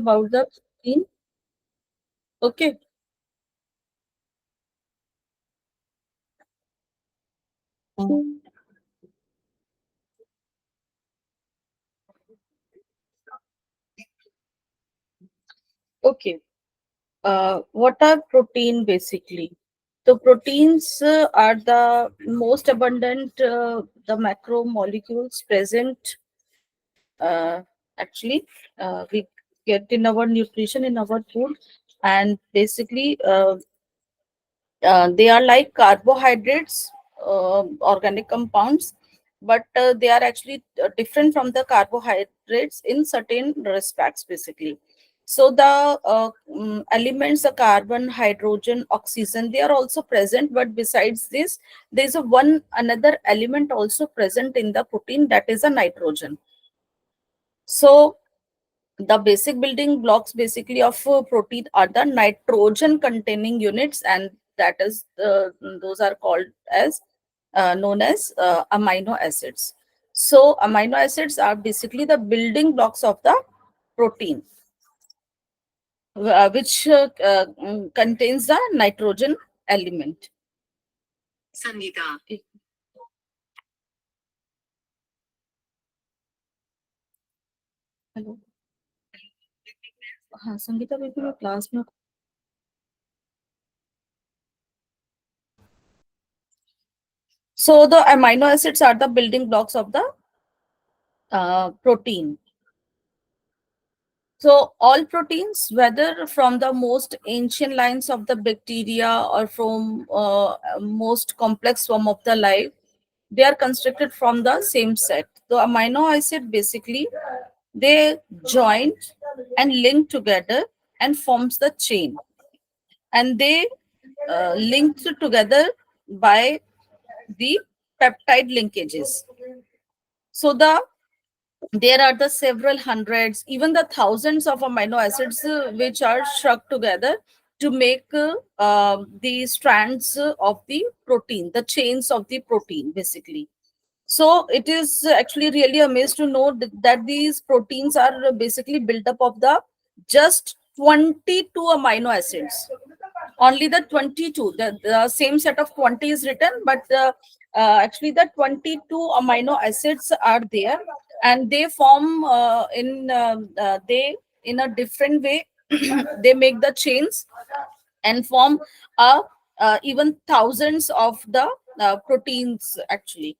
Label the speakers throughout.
Speaker 1: about the protein. Okay. Okay. What are protein basically? So proteins are the most abundant, the macromolecules present. Uh, actually, we get in our nutrition in our food, and basically, they are like carbohydrates, organic compounds, but they are actually different from the carbohydrates in certain respects, basically. So the elements, the carbon, hydrogen, oxygen, they are also present. But besides this, there is a one another element also present in the protein, that is a nitrogen. So the basic building blocks basically of protein are the nitrogen containing units, and that is those are called as known as amino acids. So amino acids are basically the building blocks of the protein, which contains the nitrogen element. Sangeeta. Hello. हाँ संगीता बिल्कुल मैं class में. So the amino acids are the building blocks of the protein. So all proteins, whether from the most ancient lines of the bacteria or from most complex form of the life, they are constructed from the same set. The amino acid basically, they join and link together and forms the chain, and they linked together by the peptide linkages. So there are the several hundreds, even the thousands of amino acids which are struck together to make the strands of the protein, the chains of the protein, basically. So it is actually really amazed to know that these proteins are basically built up of the just 22 amino acids. Only the 22, the same set of 20 is written, but actually the 22 amino acids are there, and they form they in a different way. They make the chains and form even thousands of the proteins. Actually,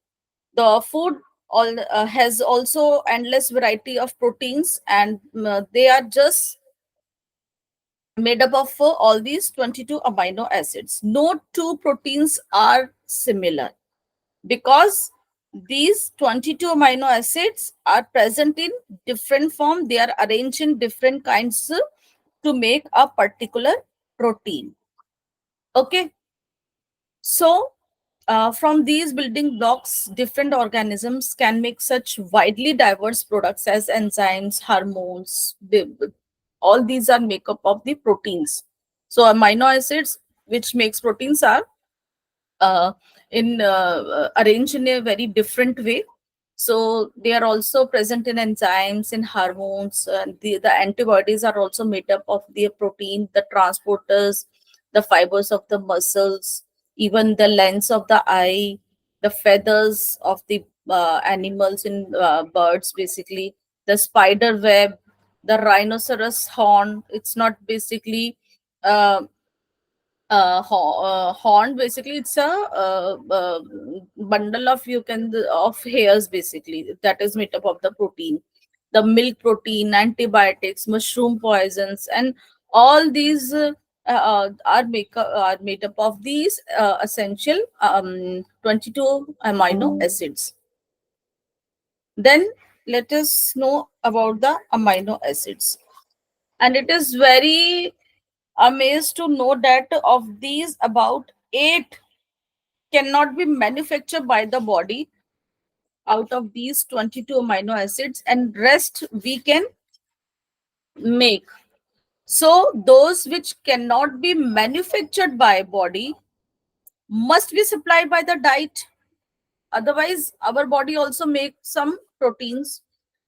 Speaker 1: the food has also endless variety of proteins, and they are just made up of all these 22 amino acids. No two proteins are similar because these 22 amino acids are present in different form. They are arranged in different kinds to make a particular protein. Okay. So from these building blocks, different organisms can make such widely diverse products as enzymes, hormones. All these are makeup of the proteins. So amino acids, which makes proteins, are uh, in arranged in a very different way. So they are also present in enzymes, in hormones, and the antibodies are also made up of the protein, the transporters, the fibers of the muscles, even the lens of the eye, the feathers of the animals in birds, basically, the spider web, the rhinoceros horn. It's not basically uh, horn, basically it's a bundle of, you can, of hairs, basically, that is made up of the protein. The milk protein, antibiotics, mushroom poisons, and all these are made up of these essential 22 amino acids. Then let us know about the amino acids, and it is very amazed to know that of these, about 8 cannot be manufactured by the body out of these 22 amino acids, and rest we can make. So those which cannot be manufactured by body must be supplied by the diet. Otherwise our body also makes some proteins,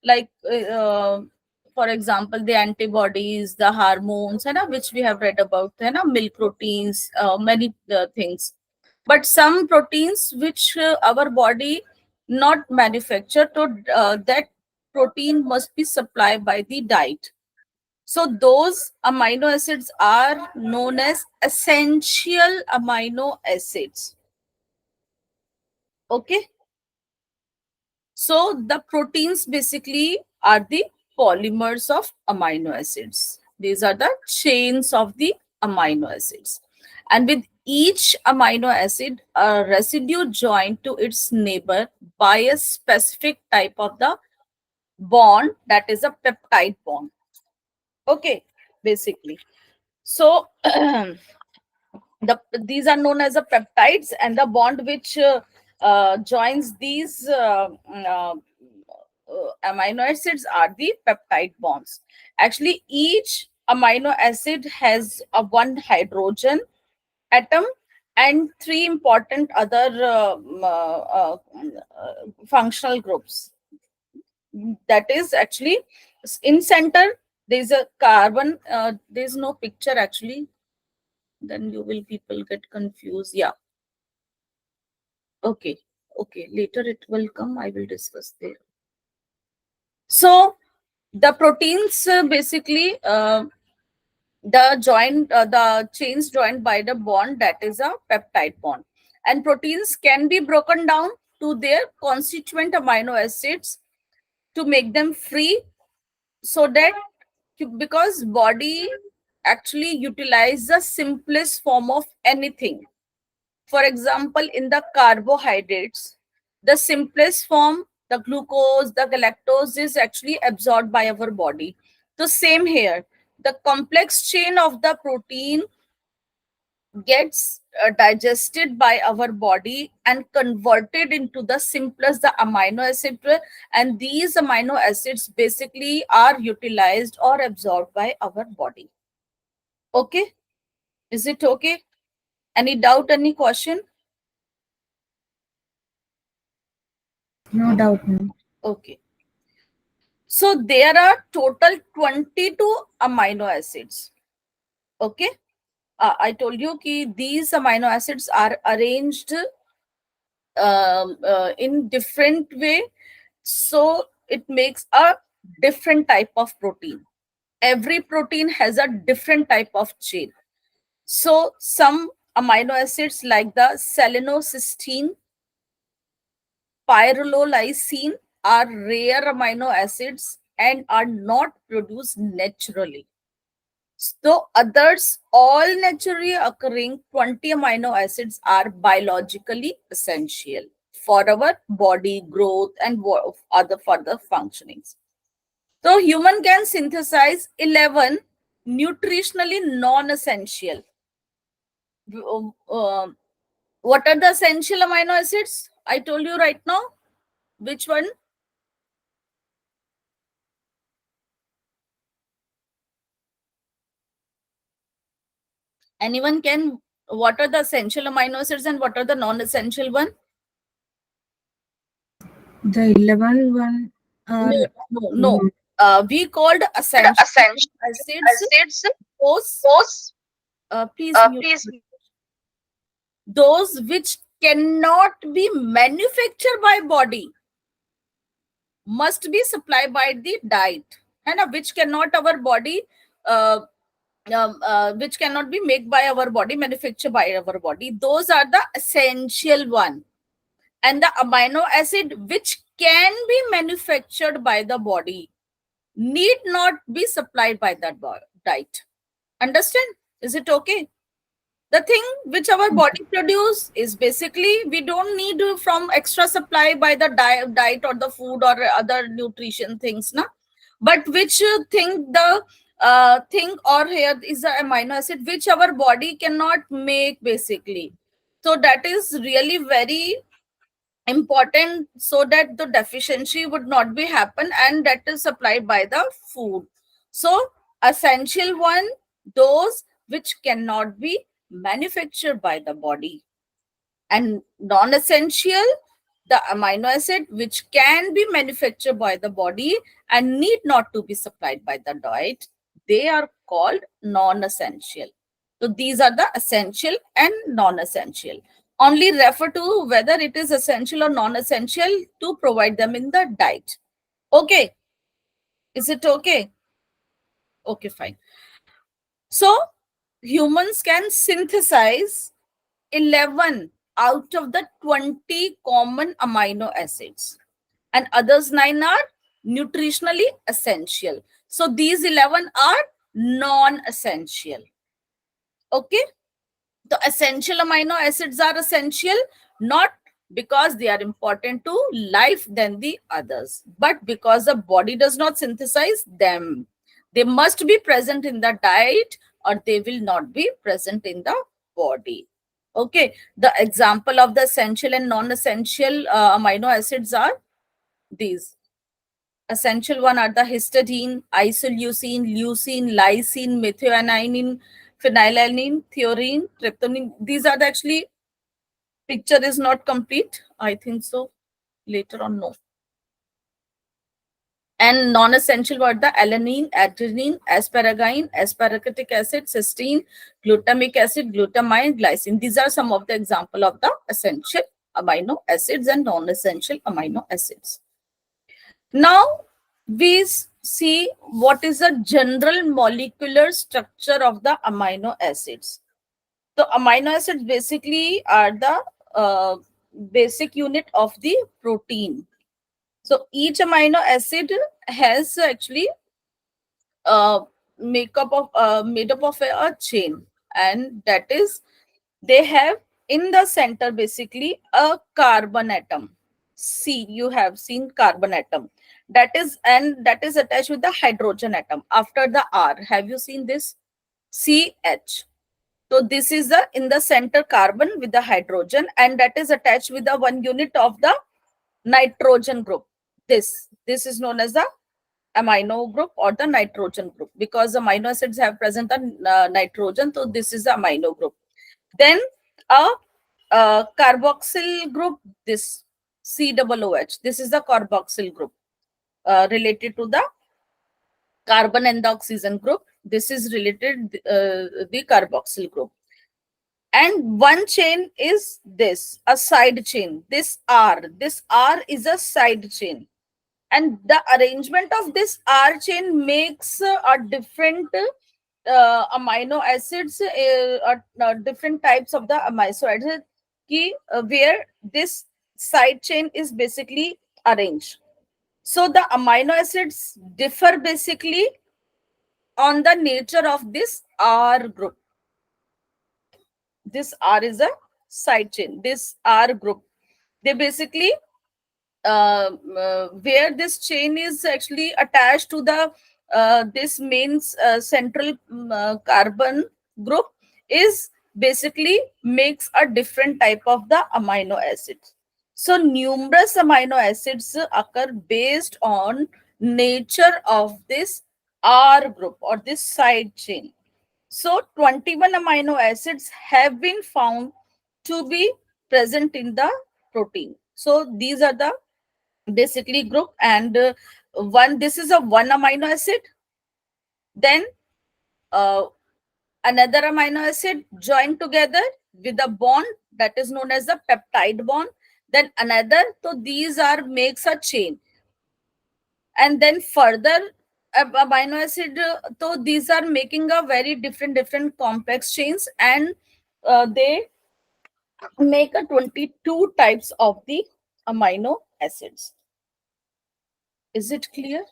Speaker 1: like for example, the antibodies, the hormones, है ना, which we have read about, है ना, milk proteins, many things. But some proteins which our body not manufacture, so that protein must be supplied by the diet. So those amino acids are known as essential amino acids. Okay. So the proteins basically are the polymers of amino acids. These are the chains of the amino acids. And with each amino acid, a residue joined to its neighbor by a specific type of the bond, that is a peptide bond. Okay, basically. So these are known as the peptides, and the bond which joins these amino acids are the peptide bonds. Actually, each amino acid has a one hydrogen atom and three important other functional groups. That is actually in center there is a carbon. There is no picture actually, then you will people get confused. Yeah, okay, okay, later it will come, I will discuss there. So the proteins basically the chains joined by the bond, that is a peptide bond, and proteins can be broken down to their constituent amino acids to make them free, so that because body actually utilize the simplest form of anything. For example, in the carbohydrates, the simplest form, the glucose, the galactose, is actually absorbed by our body. So same here, the complex chain of the protein gets digested by our body and converted into the simplest, the amino acid, and these amino acids basically are utilized or absorbed by our body. Okay, is it okay? Any doubt, any question?
Speaker 2: No doubt, ma'am.
Speaker 1: Okay. So there are total 22 amino acids. Okay. I told you that these amino acids are arranged in different way. So it makes a different type of protein. Every protein has a different type of chain. So some amino acids like the selenocysteine, pyrrolysine are rare amino acids and are not produced naturally. So others, all naturally occurring 20 amino acids are biologically essential for our body growth and other further functionings. So human can synthesize 11 nutritionally non-essential. What are the essential amino acids? I told you right now. Which one? Anyone can? What are the essential amino acids and what are the non-essential one?
Speaker 2: The 11 one are
Speaker 1: No, no, no. We called essential
Speaker 3: essential
Speaker 1: acids
Speaker 3: acids
Speaker 1: those.
Speaker 3: those
Speaker 1: Please mute.
Speaker 3: please
Speaker 1: Those which cannot be manufactured by body must be supplied by the diet, and which cannot our body uh, which cannot be made by our body, manufactured by our body. Those are the essential one. And the amino acid which can be manufactured by the body need not be supplied by that diet. Understand? Is it okay? The thing which our body produce is basically we don't need from extra supply by the diet or the food or other nutrition things, na? But which thing the thing or here is the amino acid which our body cannot make basically. So that is really very important, so that the deficiency would not be happen, and that is supplied by the food. So essential one, those which cannot be manufactured by the body, and non-essential, the amino acid which can be manufactured by the body and need not to be supplied by the diet, they are called non-essential. So these are the essential and non-essential. Only refer to whether it is essential or non-essential to provide them in the diet. Okay. Is it okay? Okay, fine. So humans can synthesize 11 out of the 20 common amino acids, and others 9 are nutritionally essential. So these 11 are non-essential. Okay. The essential amino acids are essential not because they are important to life than the others, but because the body does not synthesize them. They must be present in the diet or they will not be present in the body. Okay. The example of the essential and non-essential amino acids are these. Essential one are the histidine, isoleucine, leucine, lysine, methionine, phenylalanine, threonine, tryptophan. These are the actually picture is not complete. I think so. Later on, no. And non-essential were the alanine, adenine, asparagine, aspartic acid, cysteine, glutamic acid, glutamine, glycine. These are some of the example of the essential amino acids and non-essential amino acids. Now we see what is the general molecular structure of the amino acids. So amino acids basically are the basic unit of the protein. So each amino acid has actually makeup of made up of a chain, and that is they have in the center basically a carbon atom. See, you have seen carbon atom, that is, and that is attached with the hydrogen atom after the R. Have you seen this? CH. So this is the in the center carbon with the hydrogen, and that is attached with the one unit of the nitrogen group. This is known as the amino group or the nitrogen group, because the amino acids have present the nitrogen. So this is the amino group. Then a carboxyl group, this COOH. This is the carboxyl group related to the carbon and the oxygen group. This is related the carboxyl group. And one chain is this, a side chain. This R is a side chain. And the arrangement of this R chain makes a different amino acids, different types of the amino acids, where this side chain is basically arranged. So the amino acids differ basically on the nature of this R group. This R is a side chain. This R group, they basically where this chain is actually attached to the this main central carbon group is basically makes a different type of the amino acids. So numerous amino acids occur based on nature of this R group or this side chain. So 21 amino acids have been found to be present in the protein. So these are the basically group, and this is a one amino acid. Then uh, another amino acid joined together with a bond that is known as the peptide bond. Then another, so these are makes a chain, and then further amino acid, so these are making a very different complex chains, and they make a 22 types of the amino acids. Is it clear?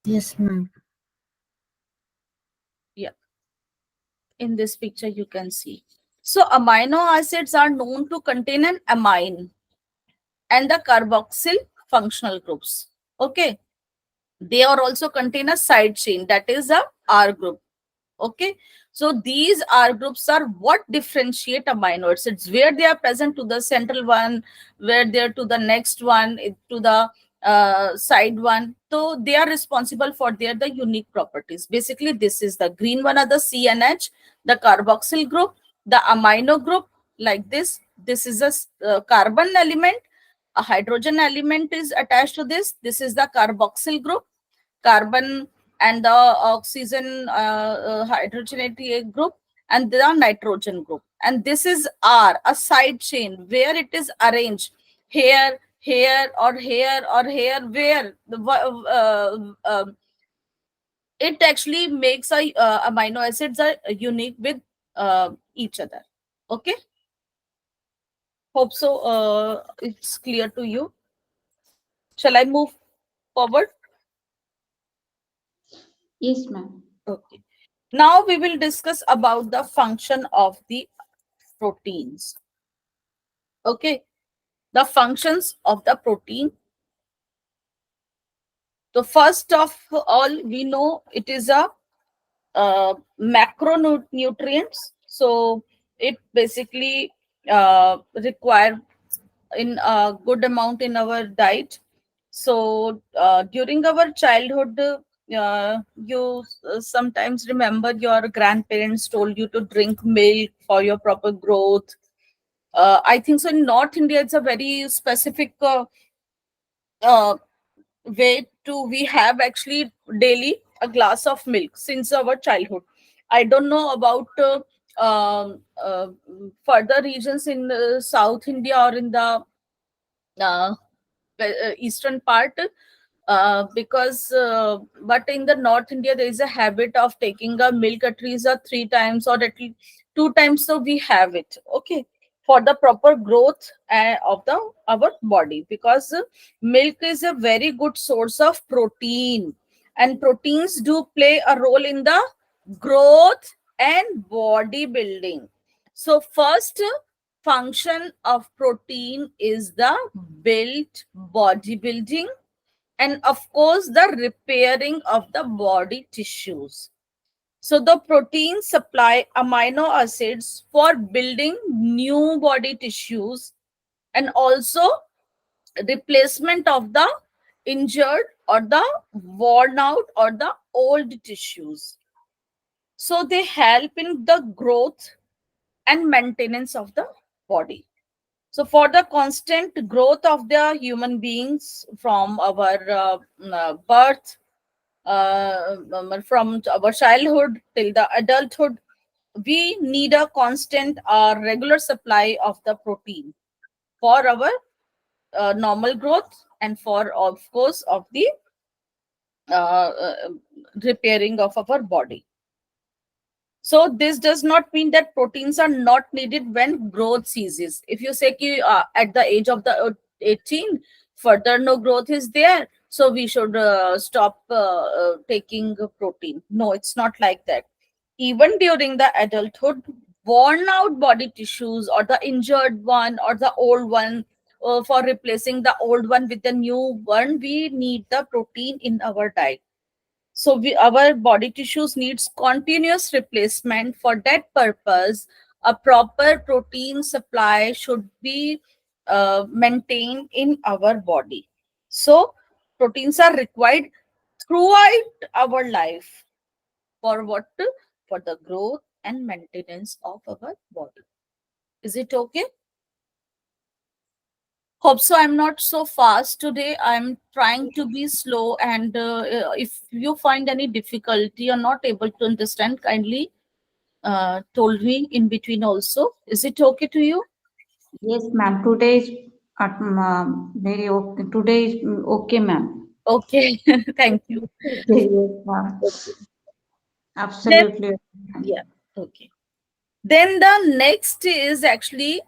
Speaker 2: Yes, ma'am.
Speaker 1: Yeah. In this picture, you can see. So amino acids are known to contain an amine and the carboxyl functional groups. Okay. They are also contain a side chain, that is a R group. Okay. So these R groups are what differentiate amino acids, where they are present to the central one, where they are to the next one, to the side one. So they are responsible for the unique properties. Basically, this is the green one are the CNH, the carboxyl group, the amino group, like this. This is a carbon element, a hydrogen element is attached to this. This is the carboxyl group, carbon and the oxygen hydrogenated group, and the nitrogen group. And this is R, a side chain where it is arranged here, here, or here, or here, where the it actually makes a amino acids are unique with each other. Okay, hope so it's clear to you. Shall I move forward?
Speaker 2: Yes, ma'am.
Speaker 1: Okay, now we will discuss about the function of the proteins. Okay, the functions of the protein. So first of all, we know it is a macronutrients. So it basically require in a good amount in our diet. So during our childhood, you sometimes remember your grandparents told you to drink milk for your proper growth. I think so. In North India, it's a very specific uh, way to we have actually daily a glass of milk since our childhood. I don't know about further regions in South India or in the uh, eastern part, because but in the North India there is a habit of taking a milk at least 3 times or at least 2 times, so we have it. Okay, for the proper growth of the our body, because milk is a very good source of protein, and proteins do play a role in the growth and body building. So first function of protein is the build, bodybuilding, and of course the repairing of the body tissues. So the proteins supply amino acids for building new body tissues, and also replacement of the injured or the worn out or the old tissues. So they help in the growth and maintenance of the body. So for the constant growth of the human beings from our birth, from our childhood till the adulthood, we need a constant regular supply of the protein for our normal growth, and for of course of the uh, uh, repairing of our body. So this does not mean that proteins are not needed when growth ceases. If you say ki, at the age of the 18, further no growth is there, so we should stop taking protein. No, it's not like that. Even during the adulthood, worn out body tissues or the injured one or the old one, for replacing the old one with the new one, we need the protein in our diet. So our body tissues needs continuous replacement. For that purpose, a proper protein supply should be maintained in our body. So proteins are required throughout our life for what? For the growth and maintenance of our body. Is it okay? Hope so. I'm not so fast today. I'm trying to be slow, and if you find any difficulty or not able to understand, kindly told me in between also. Is it okay to you?
Speaker 2: Yes, ma'am. Today is very okay. Today is okay, ma'am.
Speaker 1: Okay, thank you.
Speaker 2: Okay, yes, ma'am.
Speaker 1: Okay. Then,
Speaker 2: Absolutely. Okay,
Speaker 1: yeah,
Speaker 2: ma'am.
Speaker 1: okay. Then the next is actually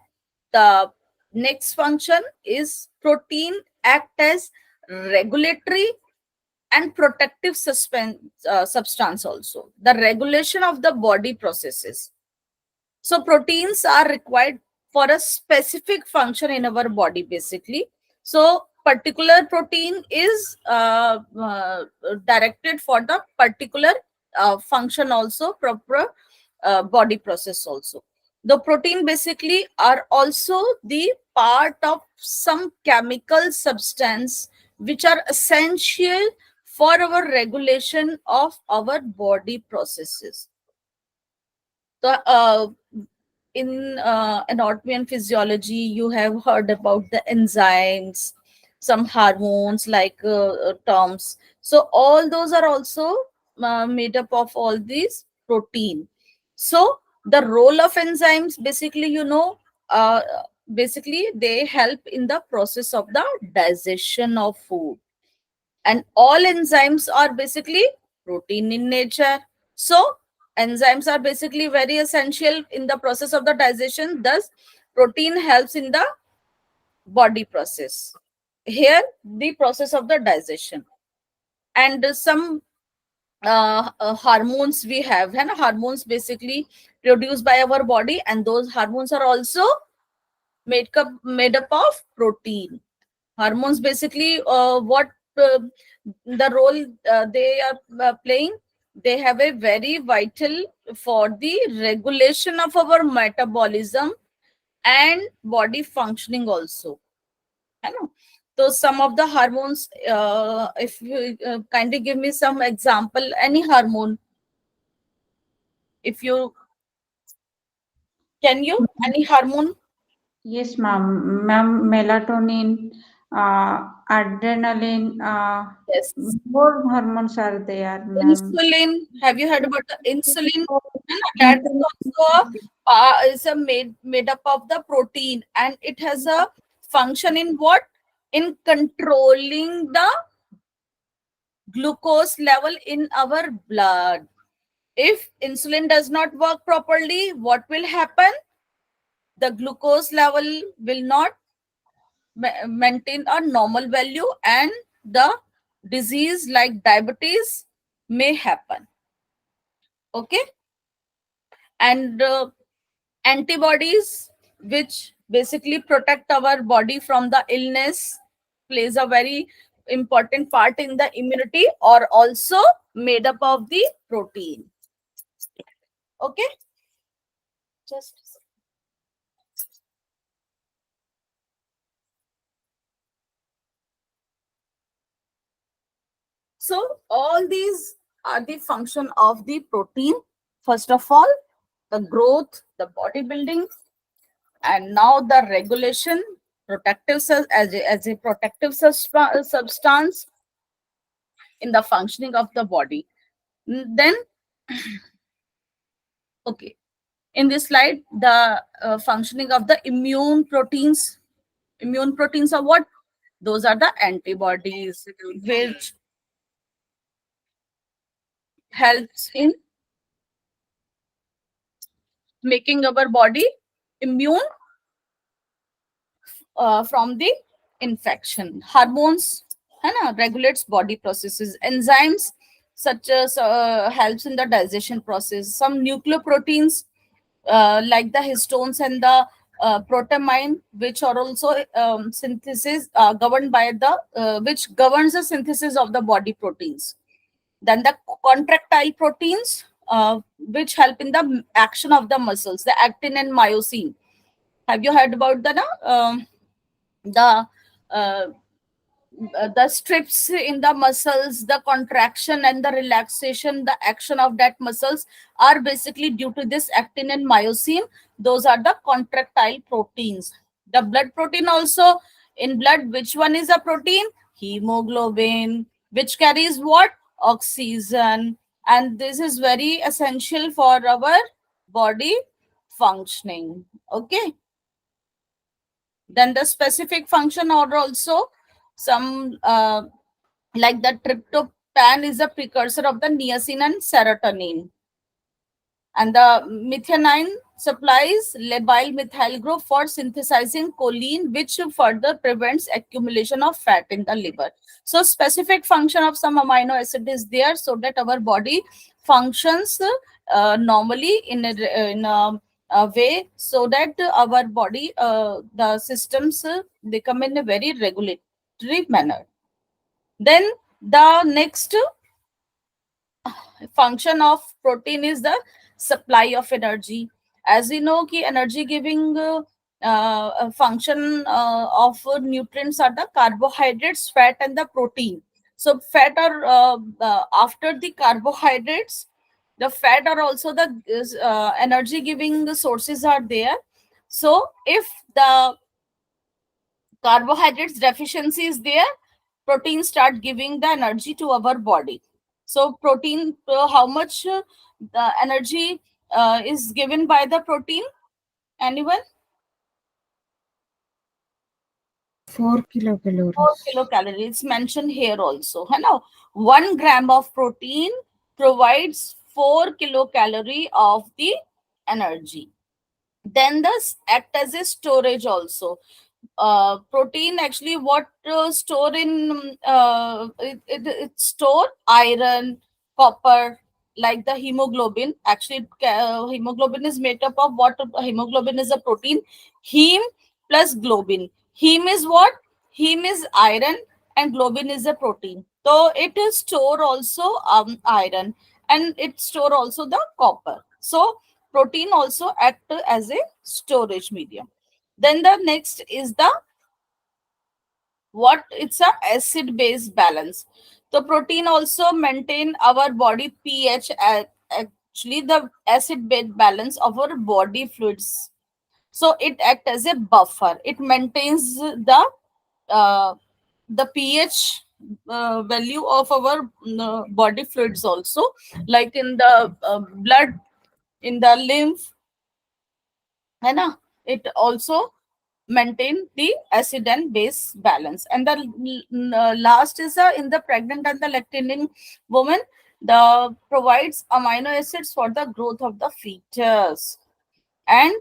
Speaker 1: the next function is protein act as regulatory and protective substance also. The regulation of the body processes. So proteins are required for a specific function in our body, basically. So particular protein is directed for the particular function also, proper body process also. The protein basically are also the part of some chemical substance which are essential for our regulation of our body processes. So, in anatomy and physiology, you have heard about the enzymes, some hormones like terms. So all those are also made up of all these protein. So the role of enzymes, basically, uh, basically they help in the process of the digestion of food, and all enzymes are basically protein in nature. So enzymes are basically very essential in the process of the digestion. Thus protein helps in the body process, here the process of the digestion. And some hormones we have, and hormones basically produced by our body, and those hormones are also made up of protein. Hormones basically, what the role they are playing, they have a very vital for the regulation of our metabolism and body functioning also. I know. So some of the hormones, if you kindly give me some example, any hormone, if you can, you any hormone?
Speaker 2: Yes, ma'am. Ma'am, melatonin, adrenaline,
Speaker 1: Yes.
Speaker 2: more hormones are there, ma'am.
Speaker 1: Insulin. Have you heard about the insulin? And that is
Speaker 2: Insulin.
Speaker 1: also is a made up of the protein, and it has a function in what? In controlling the glucose level in our blood. If insulin does not work properly, what will happen? The glucose level will not maintain a normal value, and the disease like diabetes may happen. Okay. And antibodies, which basically protect our body from the illness, plays a very important part in the immunity, or also made up of the protein. Okay. Just so all these are the function of the protein. First of all, the growth, the bodybuilding, and now the regulation, protective as a protective substance in the functioning of the body. Then, okay, in this slide, the functioning of the immune proteins. Immune proteins are what? Those are the antibodies which helps in making our body immune from the infection. Hormones regulates body processes. Enzymes such as helps in the digestion process. Some nucleoproteins like the histones and the protamine, which are also synthesis governed by the which governs the synthesis of the body proteins. Then the contractile proteins, which help in the action of the muscles, the actin and myosin. Have you heard about the uh, the strips in the muscles, the contraction and the relaxation, the action of that muscles are basically due to this actin and myosin. Those are the contractile proteins. The blood protein also, in blood, which one is a protein? Hemoglobin, which carries what? Oxygen. And this is very essential for our body functioning. Okay. Then the specific function are also some like the tryptophan is a precursor of the niacin and serotonin, and the methionine supplies labile methyl group for synthesizing choline, which further prevents accumulation of fat in the liver. So specific function of some amino acid is there, so that our body functions normally in a way, so that our body the systems become in a very regulatory manner. Then the next function of protein is the supply of energy. As we know ki energy giving function of nutrients are the carbohydrates, fat and the protein. So fat are after the carbohydrates, The fat are also the energy giving sources are there. So if the carbohydrates deficiency is there, protein start giving the energy to our body. So protein, how much the energy is given by the protein? Anyone?
Speaker 3: 4
Speaker 1: 4
Speaker 3: kilocalories.
Speaker 1: kilocalories. It's mentioned here also. है ना? 1 gram of protein provides 4 kilocalorie of the energy. Then this act as a storage also. Protein actually what store in it store iron, copper, like the hemoglobin. Actually hemoglobin is made up of what? Hemoglobin is a protein. Heme plus globin. Heme is what? Heme is iron and globin is a protein. So it is store also iron, and it store also the copper. So protein also act as a storage medium. Then the next is the what? It's a acid base balance. The protein also maintain our body pH, actually the acid base balance of our body fluids. So it act as a buffer. It maintains uh, the pH value of our body fluids also, like in the blood, in the lymph, है ना? It also maintain the acid and base balance. And the last is in the pregnant and the lactating woman, the provides amino acids for the growth of the fetus and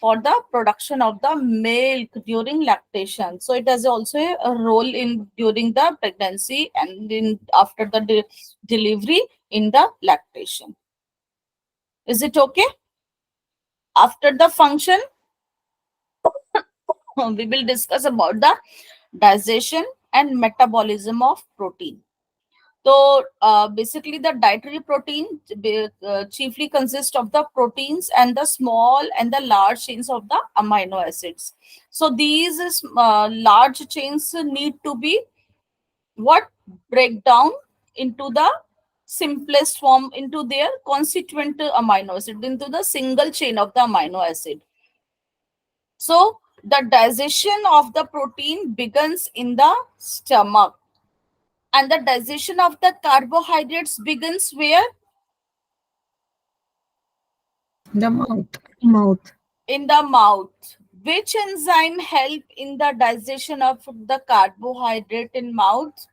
Speaker 1: for the production of the milk during lactation. So it has also a role in during the pregnancy and in after the delivery in the lactation. Is it okay? After the function, we will discuss about the digestion and metabolism of protein. So basically the dietary protein chiefly consists of the proteins and the small and the large chains of the amino acids. So these large chains need to be what? Break down into the simplest form into their constituent amino acid, into the single chain of the amino acid. So the digestion of the protein begins in the stomach, and the digestion of the carbohydrates begins where?
Speaker 3: The mouth.
Speaker 1: In the mouth. Which enzyme help in the digestion of the carbohydrate in mouth?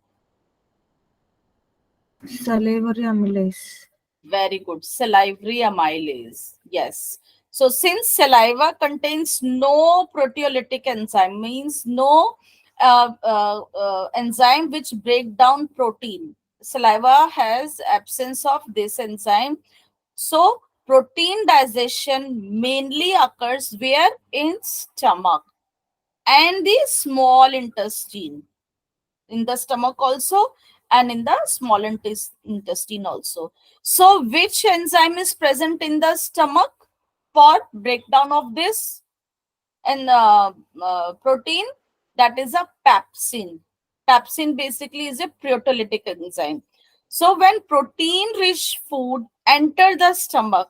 Speaker 3: Salivary amylase.
Speaker 1: Very good. Salivary amylase. Yes. So since saliva contains no proteolytic enzyme, means no enzyme which break down protein. Saliva has absence of this enzyme. So protein digestion mainly occurs where? In stomach and the small intestine. In the stomach also, and in the small intestine also. So which enzyme is present in the stomach for breakdown of this and protein? That is a pepsin. Pepsin basically is a proteolytic enzyme. So when protein rich food enter the stomach,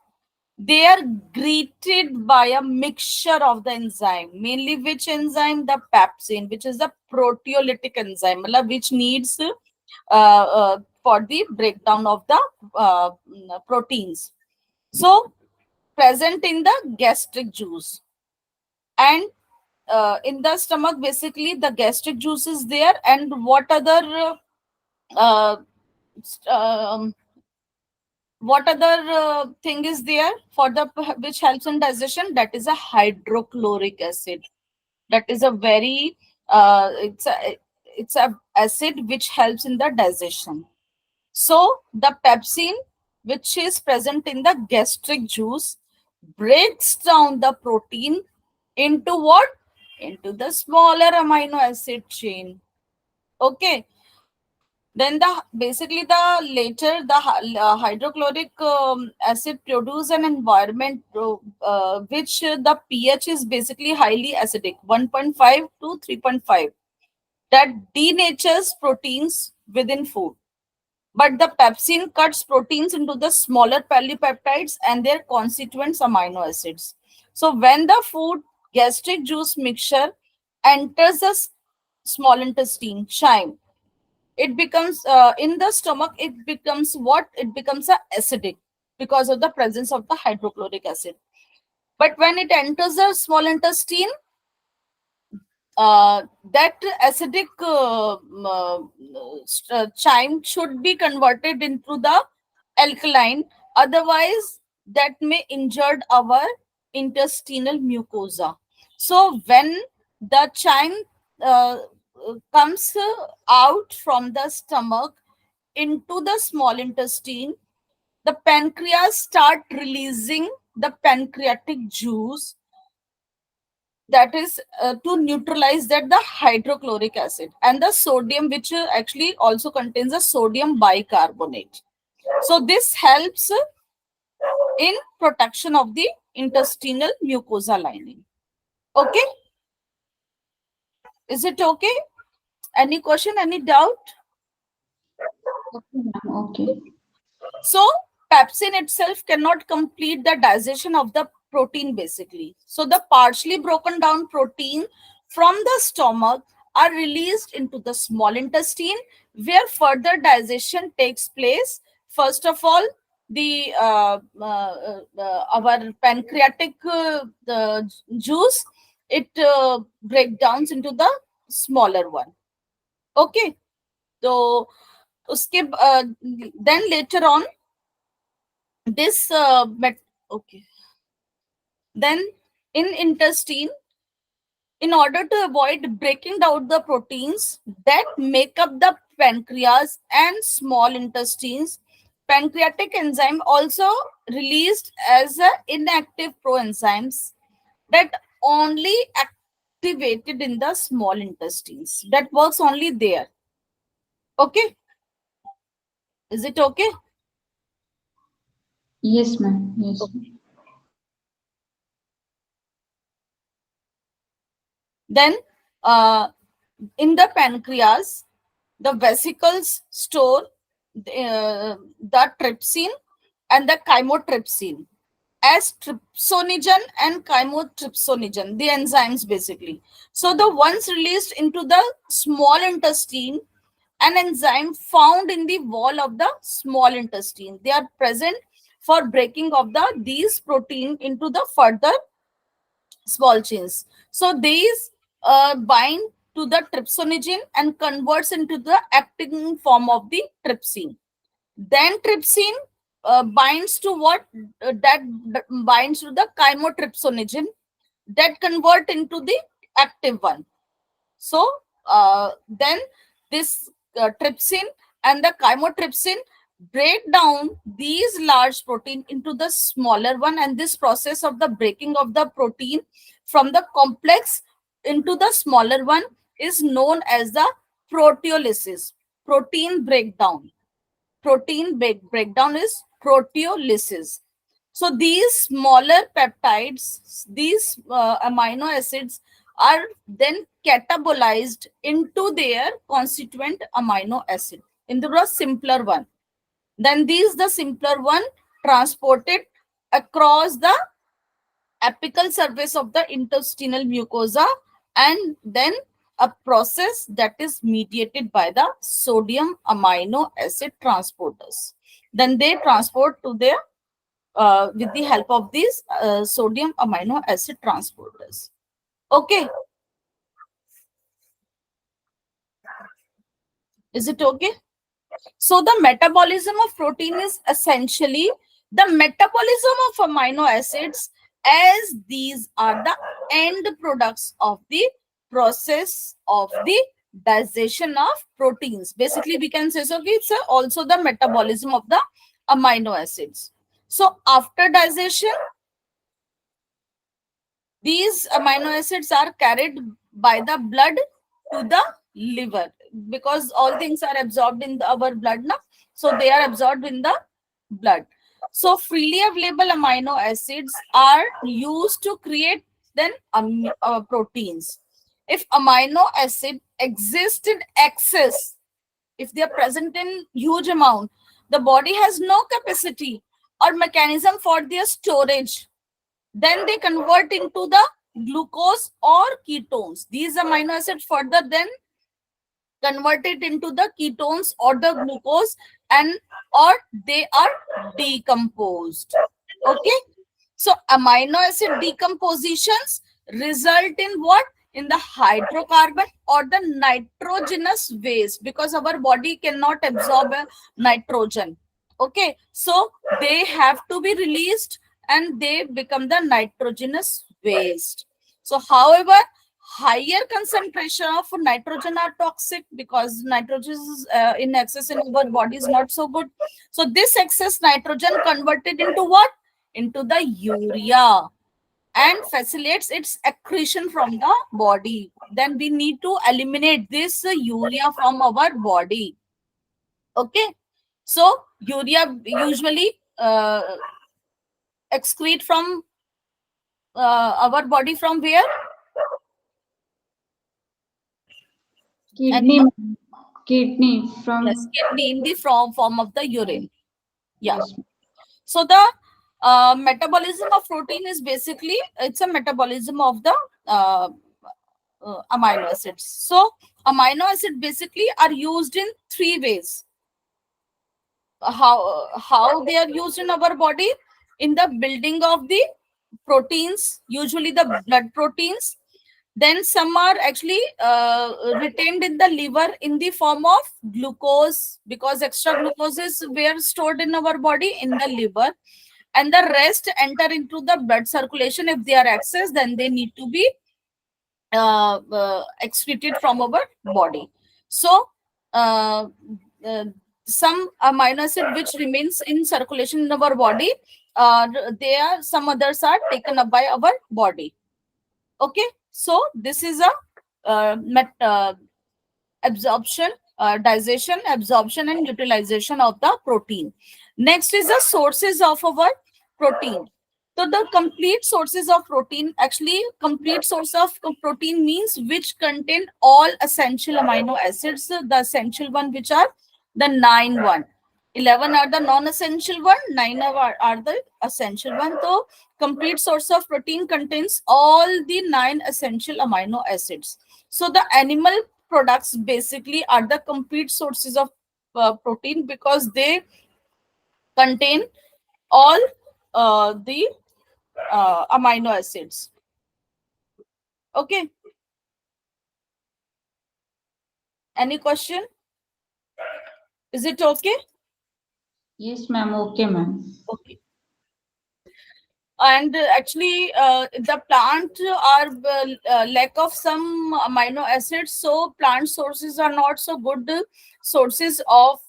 Speaker 1: they are greeted by a mixture of the enzyme, mainly which enzyme? The pepsin, which is the proteolytic enzyme, which needs for the breakdown of the proteins. So present in the gastric juice, and in the stomach basically the gastric juice is there. And what other uh, um, thing is there for the which helps in digestion? That is a hydrochloric acid. That is a very it's a acid which helps in the digestion. So the pepsin which is present in the gastric juice breaks down the protein into what? Into the smaller amino acid chain. Okay. Then the basically the later the hydrochloric acid produce an environment which the pH is basically highly acidic, 1.5 to 3.5, that denatures proteins within food. But the pepsin cuts proteins into the smaller polypeptides and their constituent amino acids. So when the food gastric juice mixture enters the small intestine, chyme, it becomes in the stomach, it becomes what? It becomes acidic because of the presence of the hydrochloric acid. But when it enters the small intestine, that acidic chyme should be converted into the alkaline. Otherwise, that may injure our intestinal mucosa. So when the chyme comes out from the stomach into the small intestine, the pancreas start releasing the pancreatic juice, that is to neutralize that the hydrochloric acid and the sodium, which actually also contains a sodium bicarbonate. So this helps in protection of the intestinal mucosa lining. Okay, is it okay? Any question, any doubt?
Speaker 2: Okay, ma'am. Okay.
Speaker 1: So pepsin itself cannot complete the digestion of the protein basically. So the partially broken down protein from the stomach are released into the small intestine where further digestion takes place. First of all, the our pancreatic the juice, it breaks down into the smaller one. Okay, so uske then later on this okay, then in intestine, in order to avoid breaking down the proteins that make up the pancreas and small intestines, pancreatic enzyme also released as a inactive proenzymes that only activated in the small intestines, that works only there. Okay, is it okay?
Speaker 2: Yes, ma'am. Yes.
Speaker 1: Then uh, in the pancreas, the vesicles store the trypsin and the chymotrypsin as trypsinogen and chymotrypsinogen, the enzymes basically. So the ones released into the small intestine, an enzyme found in the wall of the small intestine, they are present for breaking of the these protein into the further small chains. So these bind to the trypsinogen and converts into the acting form of the trypsin. Then trypsin binds to what? That binds to the chymotrypsinogen that convert into the active one. So then this trypsin and the chymotrypsin break down these large protein into the smaller one, and this process of the breaking of the protein from the complex into the smaller one is known as the proteolysis, protein breakdown. Protein breakdown is proteolysis. So these smaller peptides, these amino acids are then catabolized into their constituent amino acid, into the simpler one. Then these, the simpler one, transported across the apical surface of the intestinal mucosa, and then a process that is mediated by the sodium amino acid transporters. Then they transport to their with the help of these sodium amino acid transporters. Okay, is it okay? So the metabolism of protein is essentially the metabolism of amino acids, as these are the end products of the process of the digestion of proteins. Basically, we can say, so it's also the metabolism of the amino acids. So after digestion, these amino acids are carried by the blood to the liver, because all things are absorbed in our blood now. So they are absorbed in the blood. So freely available amino acids are used to create then proteins. If amino acid exists in excess, if they are present in huge amount, the body has no capacity or mechanism for their storage. Then they convert into the glucose or ketones. These amino acids further then converted into the ketones or the glucose, and or they are decomposed. Okay, so amino acid decompositions result in what? In the hydrocarbon or the nitrogenous waste, because our body cannot absorb nitrogen. Okay, so they have to be released and they become the nitrogenous waste. So however, higher concentration of nitrogen are toxic, because nitrogen is in excess in our body is not so good. So this excess nitrogen converted into what? Into the urea, and facilitates its accretion from the body. Then we need to eliminate this urea from our body. Okay, so urea usually excrete from our body from where?
Speaker 2: Kidney,
Speaker 1: Anyone?
Speaker 2: kidney
Speaker 1: Yes,
Speaker 2: from,
Speaker 1: kidney, in the form of the urine. Yeah.
Speaker 2: yes,
Speaker 1: So the metabolism of protein is basically, it's a metabolism of the amino acids. So amino acid basically are used in three ways. How they are used in our body? In the building of the proteins, usually the blood proteins. Then some are actually retained in the liver in the form of glucose, because extra glucose is were stored in our body in the liver, and the rest enter into the blood circulation. If they are excess, then they need to be excreted from our body. So uh, uh, some amino acid which remains in circulation in our body, they are, some others are taken up by our body. Okay, so this is a absorption, digestion, absorption, and utilization of the protein. Next is the sources of our protein. So the complete sources of protein, actually complete source of protein means which contain all essential amino acids. The essential one, which are the 9 one. 11 are the non-essential one, 9 are the essential one. So complete source of protein contains all the 9 essential amino acids. So the animal products basically are the complete sources of protein, because they contain all the amino acids. Okay, any question? Is it okay?
Speaker 2: yes, ma'am. Okay, ma'am.
Speaker 1: Okay. And actually the plant are lack of some amino acids, so plant sources are not so good sources of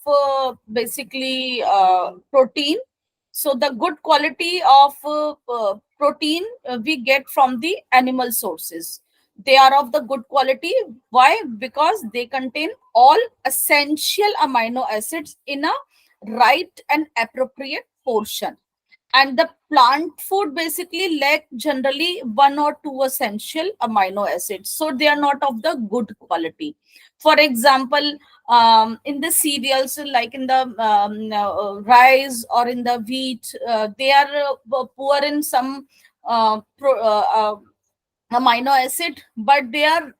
Speaker 1: basically protein. So the good quality of protein we get from the animal sources. They are of the good quality. Why? Because they contain all essential amino acids in a right and appropriate portion, and the plant food basically lack generally one or two essential amino acids, so they are not of the good quality. For example, in the cereals, like in the rice or in the wheat, they are poor in some amino acid, but they are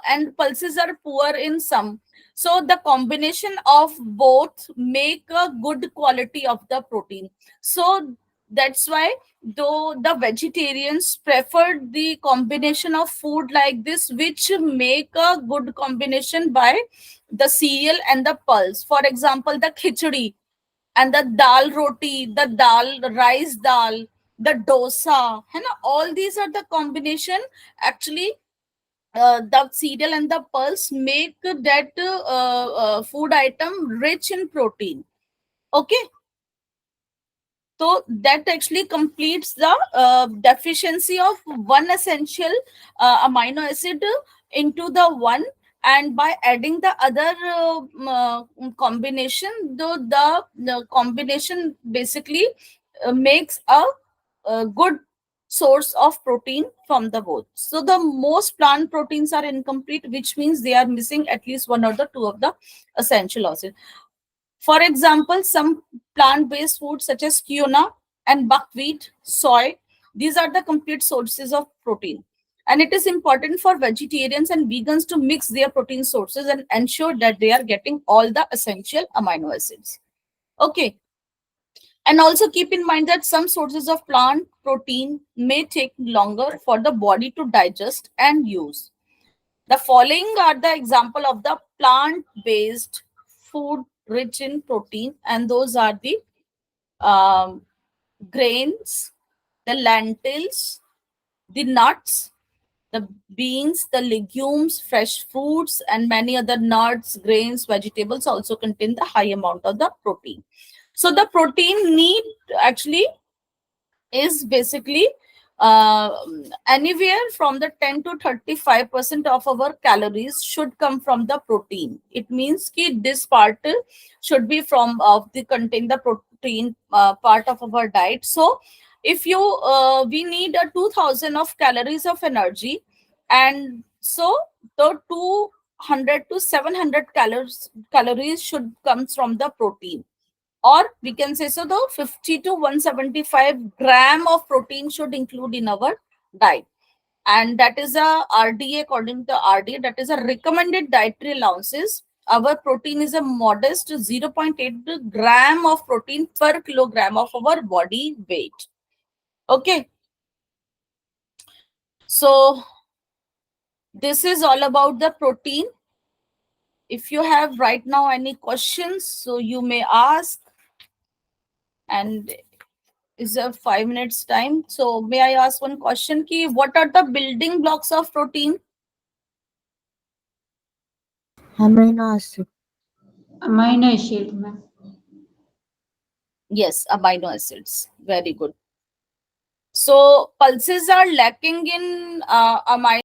Speaker 1: and pulses are poor in some. So the combination of both make a good quality of the protein. So that's why, though the vegetarians preferred the combination of food like this, which make a good combination by the cereal and the pulse. For example, the khichdi and the dal roti, the dal rice dal, the dosa, है ना? All these are the combination. Actually, the cereal and the pulse make that food item rich in protein. Okay, so that actually completes the deficiency of one essential amino acid into the one, and by adding the other combination, though the combination basically makes a good source of protein from the both. So the most plant proteins are incomplete, which means they are missing at least one or the two of the essential acids. For example, some plant-based foods such as quinoa and buckwheat, soy, these are the complete sources of protein. And it is important for vegetarians and vegans to mix their protein sources and ensure that they are getting all the essential amino acids. Okay. And also keep in mind that some sources of plant protein may take longer for the body to digest and use. The following are the example of the plant-based food rich in protein, and those are the um, grains, the lentils, the nuts, the beans, the legumes, fresh fruits, and many other nuts, grains, vegetables also contain the high amount of the protein. So the protein need actually is basically uh, anywhere from the 10 to 35% of our calories should come from the protein. It means ki this part should be from of the contain the protein part of our diet. So if you we need a 2000 of calories of energy, and so the 200 to 700 calories should comes from the protein, or we can say so the 50 to 175 gram of protein should include in our diet. And that is a RDA. According to RDA, that is a recommended dietary allowances. Our protein is a modest 0.8 gram of protein per kilogram of our body weight. Okay, so this is all about the protein. If you have right now any questions, so you may ask. And is a 5 minutes time. So may I ask one question? Ki what are the building blocks of protein?
Speaker 3: Amino acid.
Speaker 2: Amino acid, ma'am.
Speaker 1: Yes, amino acids. Very good. So pulses are lacking in amino